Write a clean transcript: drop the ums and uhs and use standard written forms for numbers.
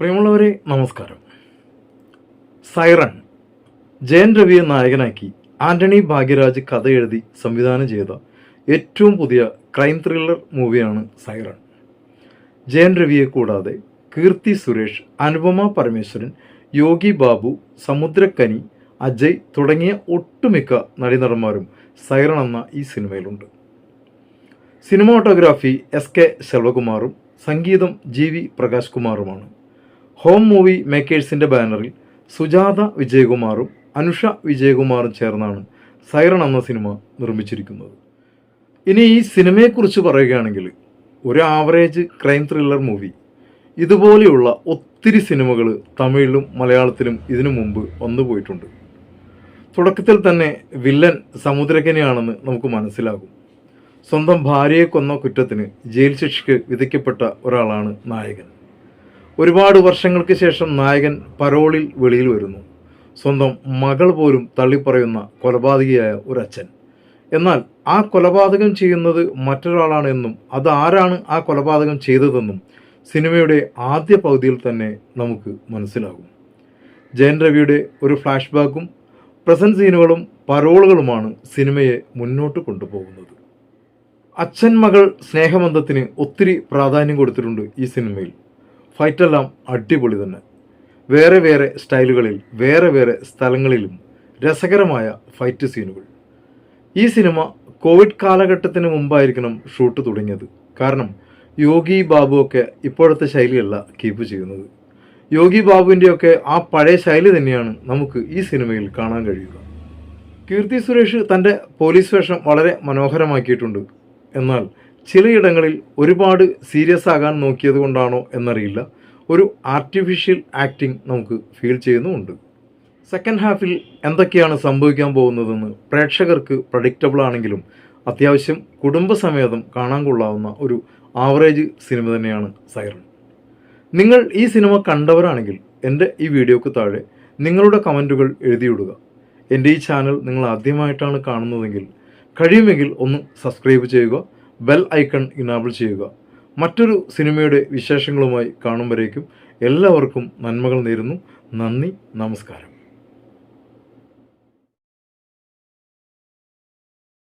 പ്രിയമുള്ളവരെ നമസ്കാരം. സൈറൺ ജയൻ രവിയെ നായകനാക്കി ആന്റണി ഭാഗ്യരാജ് കഥ എഴുതി സംവിധാനം ചെയ്ത ഏറ്റവും പുതിയ ക്രൈം ത്രില്ലർ മൂവിയാണ് സൈറൺ. ജയൻ രവിയെ കൂടാതെ കീർത്തി സുരേഷ്, അനുപമ പരമേശ്വരൻ, യോഗി ബാബു, സമുദ്രക്കനി, അജയ് തുടങ്ങിയ ഒട്ടുമിക്ക നടീനടന്മാരും സൈറൺ എന്ന ഈ സിനിമയിലുണ്ട്. സിനിമാറ്റോഗ്രാഫി SK ശെൽവകുമാറും സംഗീതം GV പ്രകാശ് കുമാറുമാണ്. ഹോം മൂവി മേക്കേഴ്സിൻ്റെ ബാനറിൽ സുജാത വിജയകുമാറും അനുഷ വിജയകുമാറും ചേർന്നാണ് സൈറൺ എന്ന സിനിമ നിർമ്മിച്ചിരിക്കുന്നത്. ഇനി ഈ സിനിമയെക്കുറിച്ച് പറയുകയാണെങ്കിൽ ഒരു ആവറേജ് ക്രൈം ത്രില്ലർ മൂവി. ഇതുപോലെയുള്ള ഒത്തിരി സിനിമകൾ തമിഴിലും മലയാളത്തിലും ഇതിനു മുമ്പ് വന്നുപോയിട്ടുണ്ട്. തുടക്കത്തിൽ തന്നെ വില്ലൻ സമുദ്രകനിയാണെന്ന് നമുക്ക് മനസ്സിലാകും. സ്വന്തം ഭാര്യയെ കൊന്ന കുറ്റത്തിന് ജയിൽ ശിക്ഷയ്ക്ക് വിധിക്കപ്പെട്ട ഒരാളാണ് നായകൻ. ഒരുപാട് വർഷങ്ങൾക്ക് ശേഷം നായകൻ പരോളിൽ വെളിയിൽ വരുന്നു. സ്വന്തം മകൾ പോലും തള്ളിപ്പറയുന്ന കൊലപാതകിയായ ഒരു അച്ഛൻ. എന്നാൽ ആ കൊലപാതകം ചെയ്യുന്നത് മറ്റൊരാളാണ് എന്നും അതാരാണ് ആ കൊലപാതകം ചെയ്തതെന്നും സിനിമയുടെ ആദ്യ പകുതിയിൽ തന്നെ നമുക്ക് മനസ്സിലാകും. ജയൻ രവിയുടെ ഒരു ഫ്ലാഷ് ബാക്കും പ്രസന്റ് സീനുകളും പരോളുകളുമാണ് സിനിമയെ മുന്നോട്ട് കൊണ്ടുപോകുന്നത്. അച്ഛൻ മകൾ സ്നേഹബന്ധത്തിന് ഒത്തിരി പ്രാധാന്യം കൊടുത്തിട്ടുണ്ട് ഈ സിനിമയിൽ. ഫൈറ്റെല്ലാം അടിപൊളി തന്നെ. വേറെ വേറെ സ്റ്റൈലുകളിൽ വേറെ വേറെ സ്ഥലങ്ങളിലും രസകരമായ ഫൈറ്റ് സീനുകൾ. ഈ സിനിമ കോവിഡ് കാലഘട്ടത്തിന് മുമ്പായിരിക്കണം ഷൂട്ട് തുടങ്ങിയത്. കാരണം യോഗി ബാബു ഒക്കെ ഇപ്പോഴത്തെ ശൈലിയല്ല കീപ്പ് ചെയ്യുന്നത്. യോഗി ബാബുവിൻ്റെയൊക്കെ ആ പഴയ ശൈലി തന്നെയാണ് നമുക്ക് ഈ സിനിമയിൽ കാണാൻ കഴിയുക. കീർത്തി സുരേഷ് തൻ്റെ പോലീസ് വേഷം വളരെ മനോഹരമാക്കിയിട്ടുണ്ട്. എന്നാൽ ചിലയിടങ്ങളിൽ ഒരുപാട് സീരിയസ് ആകാൻ നോക്കിയത് കൊണ്ടാണോ എന്നറിയില്ല, ഒരു ആർട്ടിഫിഷ്യൽ ആക്ടിങ് നമുക്ക് ഫീൽ ചെയ്യുന്നുമുണ്ട്. സെക്കൻഡ് ഹാഫിൽ എന്തൊക്കെയാണ് സംഭവിക്കാൻ പോകുന്നതെന്ന് പ്രേക്ഷകർക്ക് പ്രഡിക്റ്റബിൾ ആണെങ്കിലും അത്യാവശ്യം കുടുംബസമേതം കാണാൻ കൊള്ളാവുന്ന ഒരു ആവറേജ് സിനിമ തന്നെയാണ് സൈറൺ. നിങ്ങൾ ഈ സിനിമ കണ്ടവരാണെങ്കിൽ എൻ്റെ ഈ വീഡിയോക്ക് താഴെ നിങ്ങളുടെ കമൻറ്റുകൾ എഴുതിയിടുക. എൻ്റെ ഈ ചാനൽ നിങ്ങൾ ആദ്യമായിട്ടാണ് കാണുന്നതെങ്കിൽ കഴിയുമെങ്കിൽ ഒന്ന് സബ്സ്ക്രൈബ് ചെയ്യുക, ബെൽ ഐക്കൺ ഇനാബിൾ ചെയ്യുക. മറ്റൊരു സിനിമയുടെ വിശേഷങ്ങളുമായി കാണും വരേക്കും എല്ലാവർക്കും നന്മകൾ നേരുന്നു. നന്ദി, നമസ്കാരം.